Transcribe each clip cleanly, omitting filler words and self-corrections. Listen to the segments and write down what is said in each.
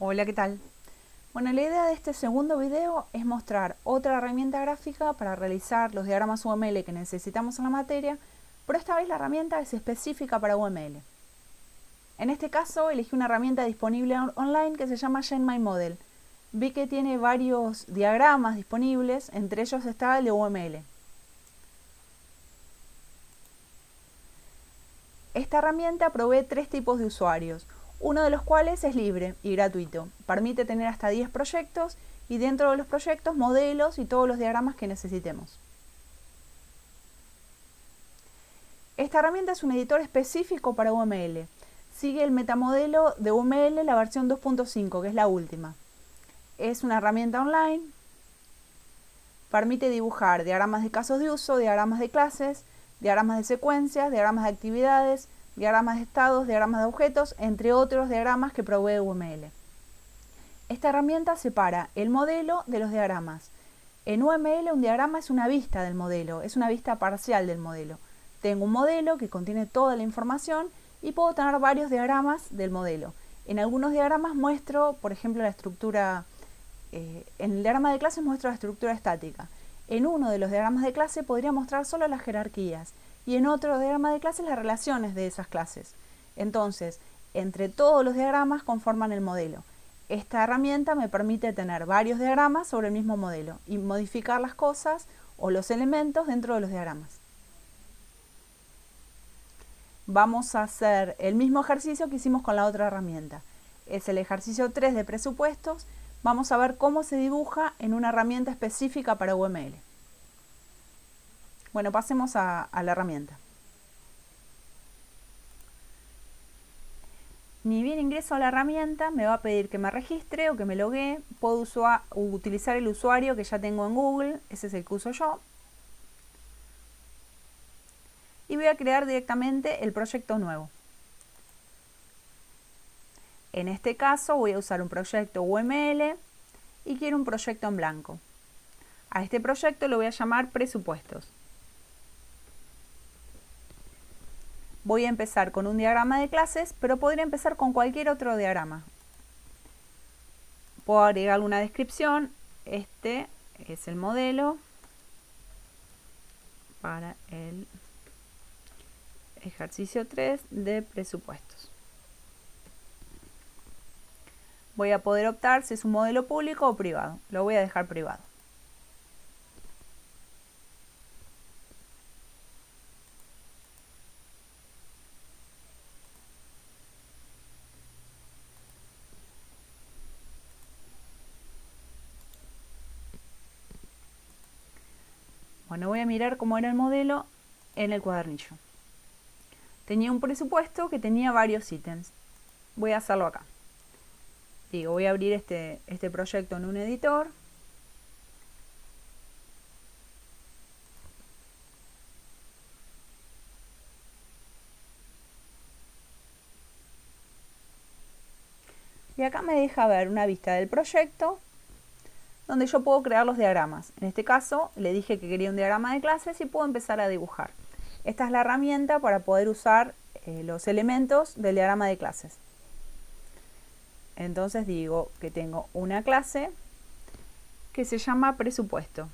Hola, ¿qué tal? Bueno, la idea de este segundo video es mostrar otra herramienta gráfica para realizar los diagramas UML que necesitamos en la materia, pero esta vez la herramienta es específica para UML. En este caso elegí una herramienta disponible online que se llama GenMyModel. Vi que tiene varios diagramas disponibles, entre ellos está el de UML. Esta herramienta provee tres tipos de usuarios, uno de los cuales es libre y gratuito. Permite tener hasta 10 proyectos y dentro de los proyectos modelos y todos los diagramas que necesitemos. Esta herramienta es un editor específico para UML. Sigue el metamodelo de UML, la versión 2.5, que es la última. Es una herramienta online. Permite dibujar diagramas de casos de uso, diagramas de clases, diagramas de secuencias, diagramas de actividades, diagramas de estados, diagramas de objetos, entre otros diagramas que provee UML. Esta herramienta separa el modelo de los diagramas. En UML un diagrama es una vista del modelo, es una vista parcial del modelo. Tengo un modelo que contiene toda la información y puedo tener varios diagramas del modelo. En algunos diagramas muestro, por ejemplo, la estructura, en el diagrama de clase muestro la estructura estática. En uno de los diagramas de clase podría mostrar solo las jerarquías y en otro diagrama de clases las relaciones de esas clases. Entonces, entre todos los diagramas conforman el modelo. Esta herramienta me permite tener varios diagramas sobre el mismo modelo y modificar las cosas o los elementos dentro de los diagramas. Vamos a hacer el mismo ejercicio que hicimos con la otra herramienta. Es el ejercicio 3 de presupuestos. Vamos a ver cómo se dibuja en una herramienta específica para UML. Bueno, pasemos a la herramienta. Ni bien ingreso a la herramienta, me va a pedir que me registre o que me loguee. Puedo utilizar el usuario que ya tengo en Google, ese es el que uso yo. Y voy a crear directamente el proyecto nuevo. En este caso voy a usar un proyecto UML y quiero un proyecto en blanco. A este proyecto lo voy a llamar presupuestos. Voy a empezar con un diagrama de clases, pero podría empezar con cualquier otro diagrama. Puedo agregarle una descripción. Este es el modelo para el ejercicio 3 de presupuestos. Voy a poder optar si es un modelo público o privado. Lo voy a dejar privado. Bueno, voy a mirar cómo era el modelo en el cuadernillo. Tenía un presupuesto que tenía varios ítems. Voy a hacerlo acá. Digo, voy a abrir este proyecto en un editor. Y acá me deja ver una vista del proyecto donde yo puedo crear los diagramas. En este caso le dije que quería un diagrama de clases y puedo empezar a dibujar. Esta es la herramienta para poder usar los elementos del diagrama de clases. Entonces digo que tengo una clase que se llama presupuesto.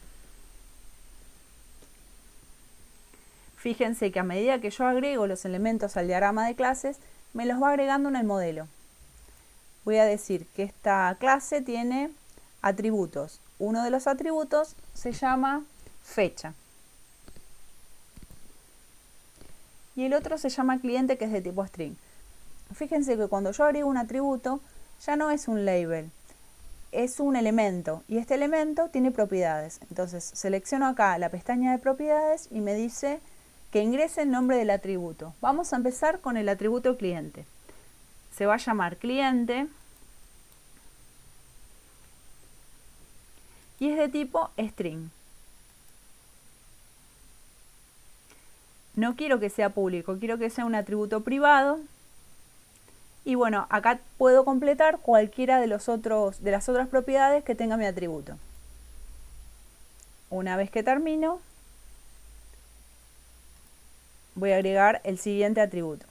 Fíjense que a medida que yo agrego los elementos al diagrama de clases, me los va agregando en el modelo. Voy a decir que esta clase tiene atributos. Uno de los atributos se llama fecha. Y el otro se llama cliente, que es de tipo string. Fíjense que cuando yo agrego un atributo, ya no es un label, es un elemento. Y este elemento tiene propiedades. Entonces selecciono acá la pestaña de propiedades y me dice que ingrese el nombre del atributo. Vamos a empezar con el atributo cliente. Se va a llamar cliente y es de tipo string. No quiero que sea público, quiero que sea un atributo privado. Y bueno, acá puedo completar cualquiera de las otras propiedades que tenga mi atributo. Una vez que termino, voy a agregar el siguiente atributo.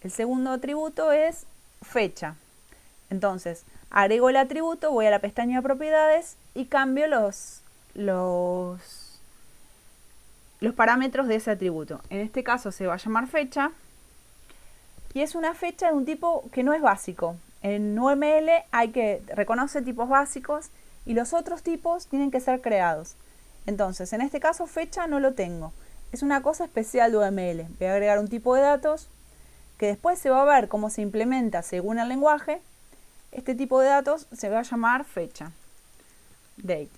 El segundo atributo es fecha. Entonces, agrego el atributo, voy a la pestaña de propiedades y cambio los parámetros de ese atributo. En este caso se va a llamar fecha y es una fecha de un tipo que no es básico. En UML reconoce tipos básicos y los otros tipos tienen que ser creados. Entonces, en este caso fecha no lo tengo. Es una cosa especial de UML. Voy a agregar un tipo de datos que después se va a ver cómo se implementa según el lenguaje. Este tipo de datos se va a llamar fecha, date.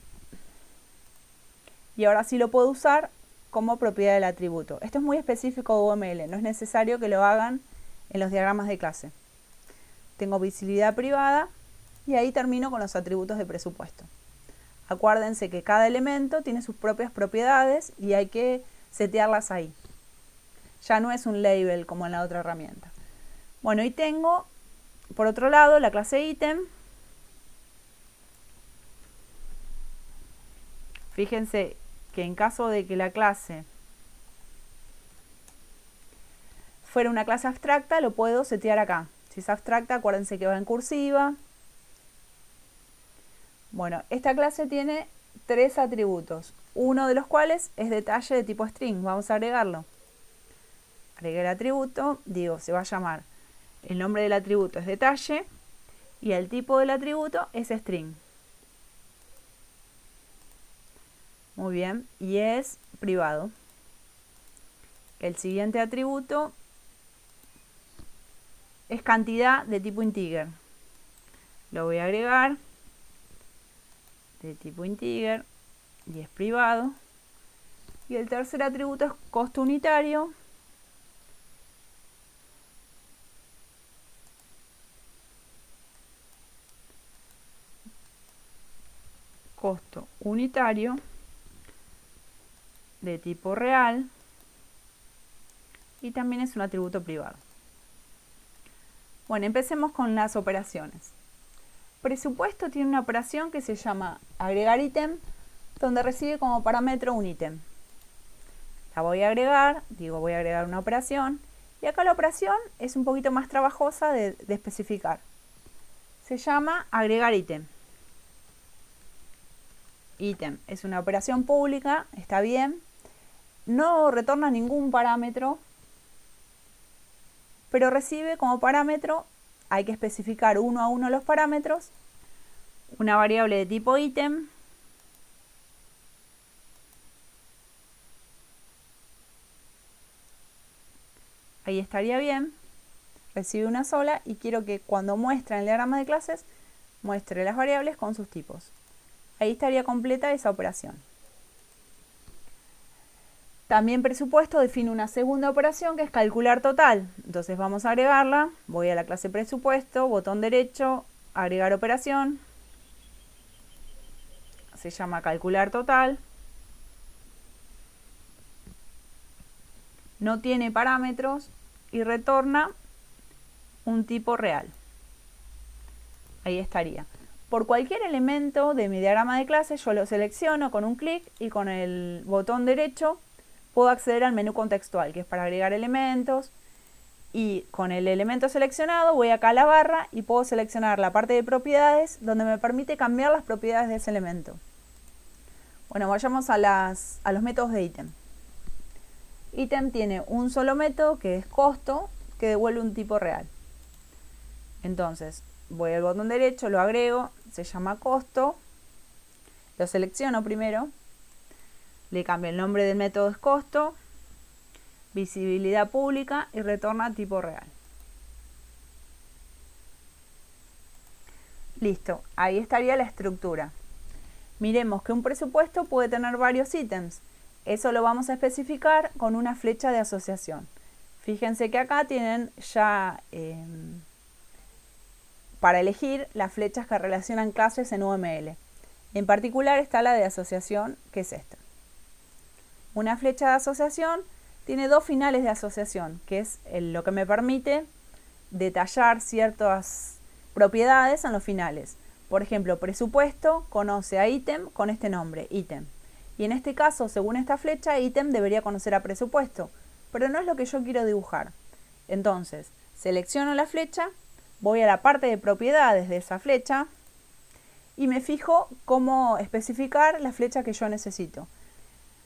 Y ahora sí lo puedo usar como propiedad del atributo. Esto es muy específico de UML, no es necesario que lo hagan en los diagramas de clase. Tengo visibilidad privada y ahí termino con los atributos de presupuesto. Acuérdense que cada elemento tiene sus propias propiedades y hay que setearlas ahí. Ya no es un label como en la otra herramienta. Bueno, y tengo, por otro lado, la clase ítem. Fíjense que en caso de que la clase fuera una clase abstracta, lo puedo setear acá. Si es abstracta, acuérdense que va en cursiva. Bueno, esta clase tiene 3 atributos, uno de los cuales es detalle de tipo string. Vamos a agregarlo. Agregué el atributo, se va a llamar, el nombre del atributo es detalle y el tipo del atributo es string. Muy bien, y es privado. El siguiente atributo es cantidad de tipo integer. Lo voy a agregar de tipo integer y es privado. Y el tercer atributo es costo unitario. Costo unitario de tipo real y también es un atributo privado. Bueno, empecemos con las operaciones. Presupuesto tiene una operación que se llama agregar ítem, donde recibe como parámetro un ítem. La voy a agregar, voy a agregar una operación, y acá la operación es un poquito más trabajosa de especificar. Se llama agregar ítem. Ítem es una operación pública, está bien, no retorna ningún parámetro, pero recibe como parámetro, hay que especificar uno a uno los parámetros, una variable de tipo ítem, ahí estaría bien, recibe una sola y quiero que cuando muestre en el diagrama de clases, muestre las variables con sus tipos. Ahí estaría completa esa operación. También presupuesto define una segunda operación que es calcular total. Entonces vamos a agregarla. Voy a la clase presupuesto, botón derecho, agregar operación. Se llama calcular total. No tiene parámetros y retorna un tipo real. Ahí estaría. Por cualquier elemento de mi diagrama de clase yo lo selecciono con un clic y con el botón derecho puedo acceder al menú contextual, que es para agregar elementos, y con el elemento seleccionado voy acá a la barra y puedo seleccionar la parte de propiedades donde me permite cambiar las propiedades de ese elemento. Bueno, vayamos a los métodos de ítem. Ítem tiene un solo método que es costo, que devuelve un tipo real. Entonces, voy al botón derecho, lo agrego, se llama costo, lo selecciono primero, le cambio el nombre del método es costo, visibilidad pública y retorna tipo real. Listo, ahí estaría la estructura. Miremos que un presupuesto puede tener varios ítems. Eso lo vamos a especificar con una flecha de asociación. Fíjense que acá tienen ya para elegir las flechas que relacionan clases en UML. En particular está la de asociación, que es esta. Una flecha de asociación tiene 2 finales de asociación, que es lo que me permite detallar ciertas propiedades en los finales. Por ejemplo, presupuesto conoce a ítem con este nombre, ítem. Y en este caso, según esta flecha, ítem debería conocer a presupuesto, pero no es lo que yo quiero dibujar. Entonces, selecciono la flecha, voy a la parte de propiedades de esa flecha y me fijo cómo especificar la flecha que yo necesito.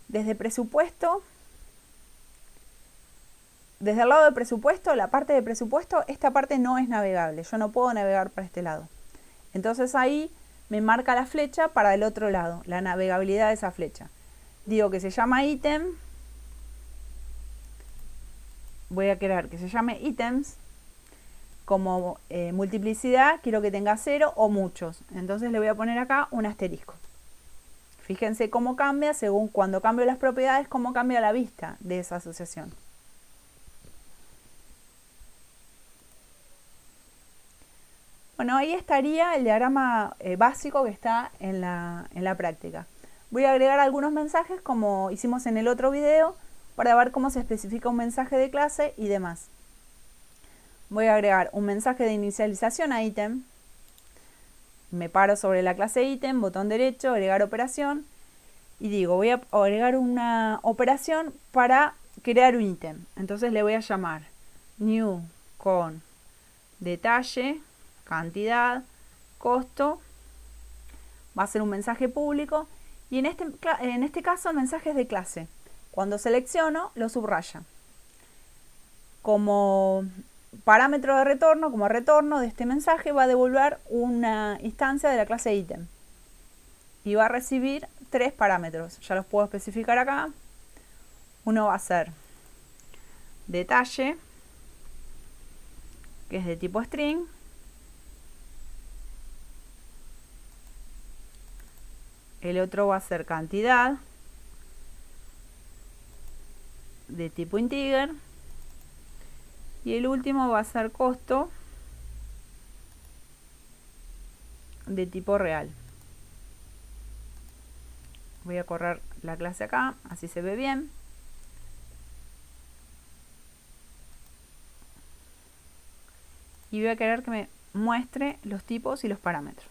Desde presupuesto, desde el lado de presupuesto, la parte de presupuesto, esta parte no es navegable, yo no puedo navegar para este lado. Entonces ahí me marca la flecha para el otro lado, la navegabilidad de esa flecha. Digo que se llama ítem, voy a crear que se llame ítems, como multiplicidad quiero que tenga 0 o muchos, entonces le voy a poner acá un asterisco. Fíjense cómo cambia según cuando cambio las propiedades, cómo cambia la vista de esa asociación. Bueno, ahí estaría el diagrama básico que está en la práctica. Voy a agregar algunos mensajes como hicimos en el otro video para ver cómo se especifica un mensaje de clase y demás. Voy a agregar un mensaje de inicialización a ítem. Me paro sobre la clase ítem, botón derecho, agregar operación. Y digo, voy a agregar una operación para crear un ítem. Entonces le voy a llamar new con detalle, cantidad, costo. Va a ser un mensaje público. Y en este caso el mensaje es de clase. Cuando selecciono, lo subraya. Como parámetro de retorno, como retorno de este mensaje, va a devolver una instancia de la clase ítem. Y va a recibir 3 parámetros. Ya los puedo especificar acá. Uno va a ser detalle, que es de tipo string. El otro va a ser cantidad, de tipo integer. Y el último va a ser costo, de tipo real. Voy a correr la clase acá, así se ve bien. Y voy a querer que me muestre los tipos y los parámetros.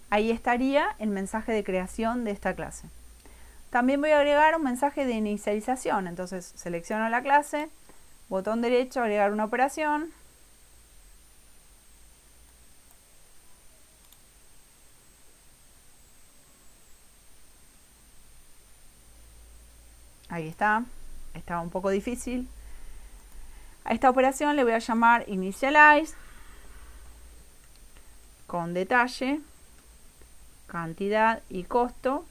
Ahí estaría el mensaje de creación de esta clase. También voy a agregar un mensaje de inicialización. Entonces selecciono la clase, botón derecho, agregar una operación. Ahí está, estaba un poco difícil. A esta operación le voy a llamar initialize, con detalle, cantidad y costo.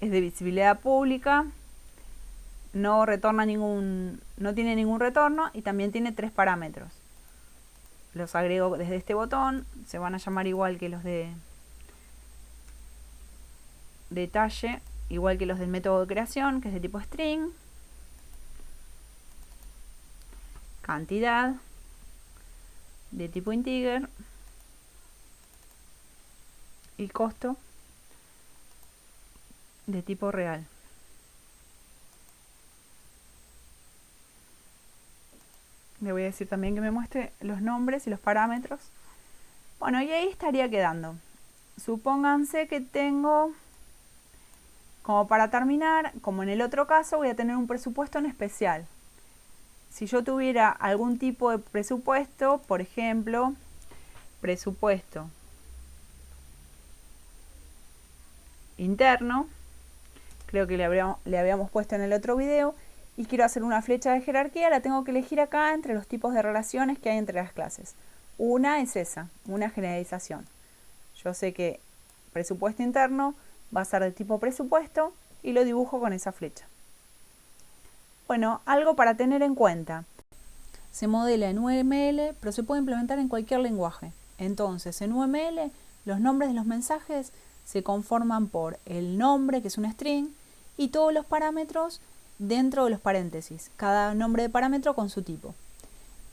Es de visibilidad pública, no tiene ningún retorno y también tiene 3 parámetros. Los agrego desde este botón, se van a llamar igual que los de detalle, igual que los del método de creación, que es de tipo string, cantidad, de tipo integer, y costo, de tipo real. Le voy a decir también que me muestre los nombres y los parámetros. Bueno, y ahí estaría quedando. Supónganse que tengo, como para terminar, como en el otro caso, voy a tener un presupuesto en especial. Si yo tuviera algún tipo de presupuesto, por ejemplo, presupuesto interno, creo que le habíamos puesto en el otro video, y quiero hacer una flecha de jerarquía, la tengo que elegir acá entre los tipos de relaciones que hay entre las clases. Una es esa, una generalización. Yo sé que presupuesto interno va a ser de tipo presupuesto y lo dibujo con esa flecha. Bueno, algo para tener en cuenta. Se modela en UML, pero se puede implementar en cualquier lenguaje. Entonces, en UML, los nombres de los mensajes se conforman por el nombre, que es un string, y todos los parámetros dentro de los paréntesis, cada nombre de parámetro con su tipo.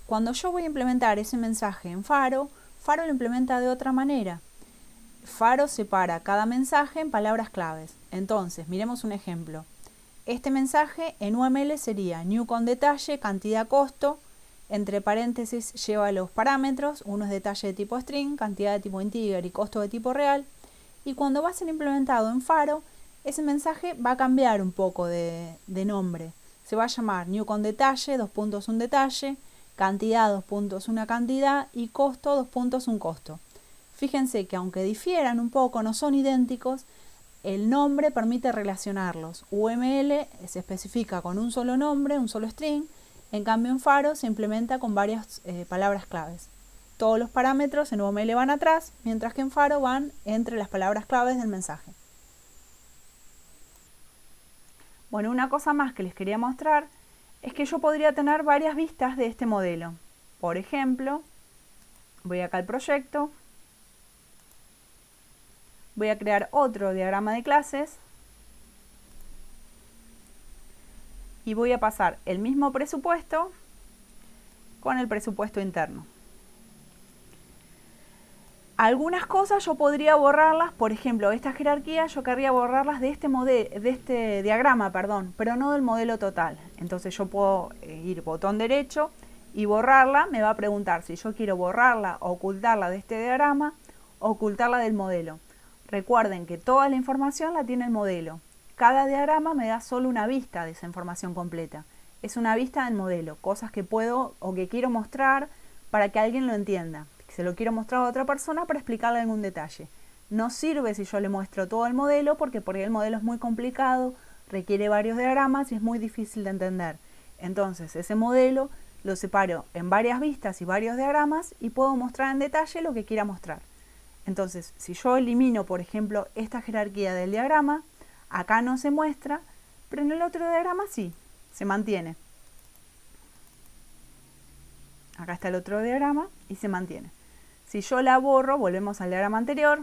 Cuando yo voy a implementar ese mensaje en Faro, Faro lo implementa de otra manera. Faro separa cada mensaje en palabras claves. Entonces, miremos un ejemplo. Este mensaje en UML sería new con detalle, cantidad, costo. Entre paréntesis lleva los parámetros, uno es detalle de tipo string, cantidad de tipo integer y costo de tipo real. Y cuando va a ser implementado en Faro, ese mensaje va a cambiar un poco de nombre. Se va a llamar new con detalle, un detalle, cantidad, dos puntos, una cantidad, y costo, dos puntos, un costo. Fíjense que aunque difieran un poco, no son idénticos, el nombre permite relacionarlos. UML se especifica con un solo nombre, un solo string, en cambio en Faro se implementa con varias palabras claves. Todos los parámetros en UML van atrás, mientras que en Faro van entre las palabras claves del mensaje. Bueno, una cosa más que les quería mostrar es que yo podría tener varias vistas de este modelo. Por ejemplo, voy acá al proyecto, voy a crear otro diagrama de clases y voy a pasar el mismo presupuesto con el presupuesto interno. Algunas cosas yo podría borrarlas, por ejemplo, esta jerarquía yo querría borrarlas de este diagrama, pero no del modelo total. Entonces yo puedo ir botón derecho y borrarla. Me va a preguntar si yo quiero borrarla o ocultarla de este diagrama o ocultarla del modelo. Recuerden que toda la información la tiene el modelo. Cada diagrama me da solo una vista de esa información completa. Es una vista del modelo, cosas que puedo o que quiero mostrar para que alguien lo entienda. Se lo quiero mostrar a otra persona para explicarle algún detalle. No sirve si yo le muestro todo el modelo porque por ahí el modelo es muy complicado, requiere varios diagramas y es muy difícil de entender. Entonces ese modelo lo separo en varias vistas y varios diagramas y puedo mostrar en detalle lo que quiera mostrar. Entonces si yo elimino, por ejemplo, esta jerarquía del diagrama, acá no se muestra, pero en el otro diagrama sí, se mantiene. Acá está el otro diagrama y se mantiene. Si yo la borro, volvemos al diagrama anterior.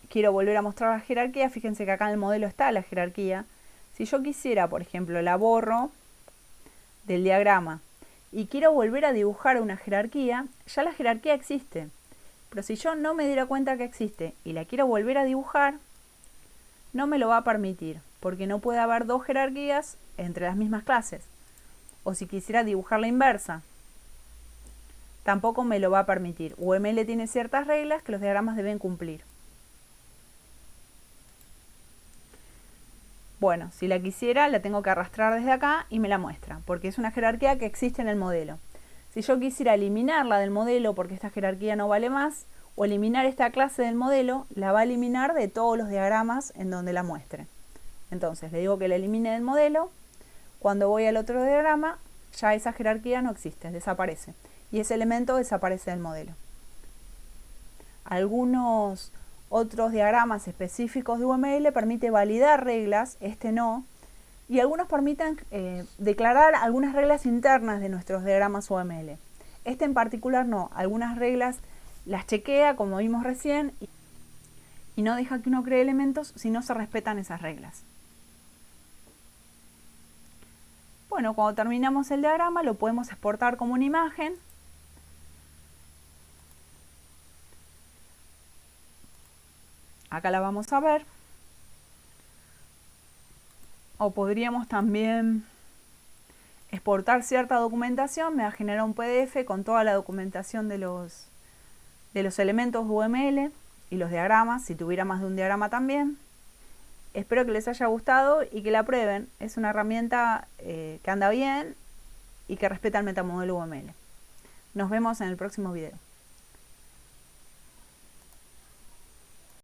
Quiero volver a mostrar la jerarquía. Fíjense que acá en el modelo está la jerarquía. Si yo quisiera, por ejemplo, la borro del diagrama y quiero volver a dibujar una jerarquía, ya la jerarquía existe. Pero si yo no me diera cuenta que existe y la quiero volver a dibujar, no me lo va a permitir, porque no puede haber dos jerarquías entre las mismas clases. O si quisiera dibujar la inversa, tampoco me lo va a permitir. UML tiene ciertas reglas que los diagramas deben cumplir. Bueno, si la quisiera, la tengo que arrastrar desde acá y me la muestra, porque es una jerarquía que existe en el modelo. Si yo quisiera eliminarla del modelo porque esta jerarquía no vale más, o eliminar esta clase del modelo, la va a eliminar de todos los diagramas en donde la muestre. Entonces le digo que la elimine del modelo. Cuando voy al otro diagrama, ya esa jerarquía no existe, desaparece. Y ese elemento desaparece del modelo. Algunos otros diagramas específicos de UML permiten validar reglas, este no, y algunos permiten declarar algunas reglas internas de nuestros diagramas UML. Este en particular no, algunas reglas las chequea, como vimos recién, y no deja que uno cree elementos si no se respetan esas reglas. Bueno, cuando terminamos el diagrama lo podemos exportar como una imagen. Acá la vamos a ver. O podríamos también exportar cierta documentación. Me va a generar un PDF con toda la documentación de los elementos UML y los diagramas, si tuviera más de un diagrama también. Espero que les haya gustado y que la prueben. Es una herramienta que anda bien y que respeta el metamodelo UML. Nos vemos en el próximo video.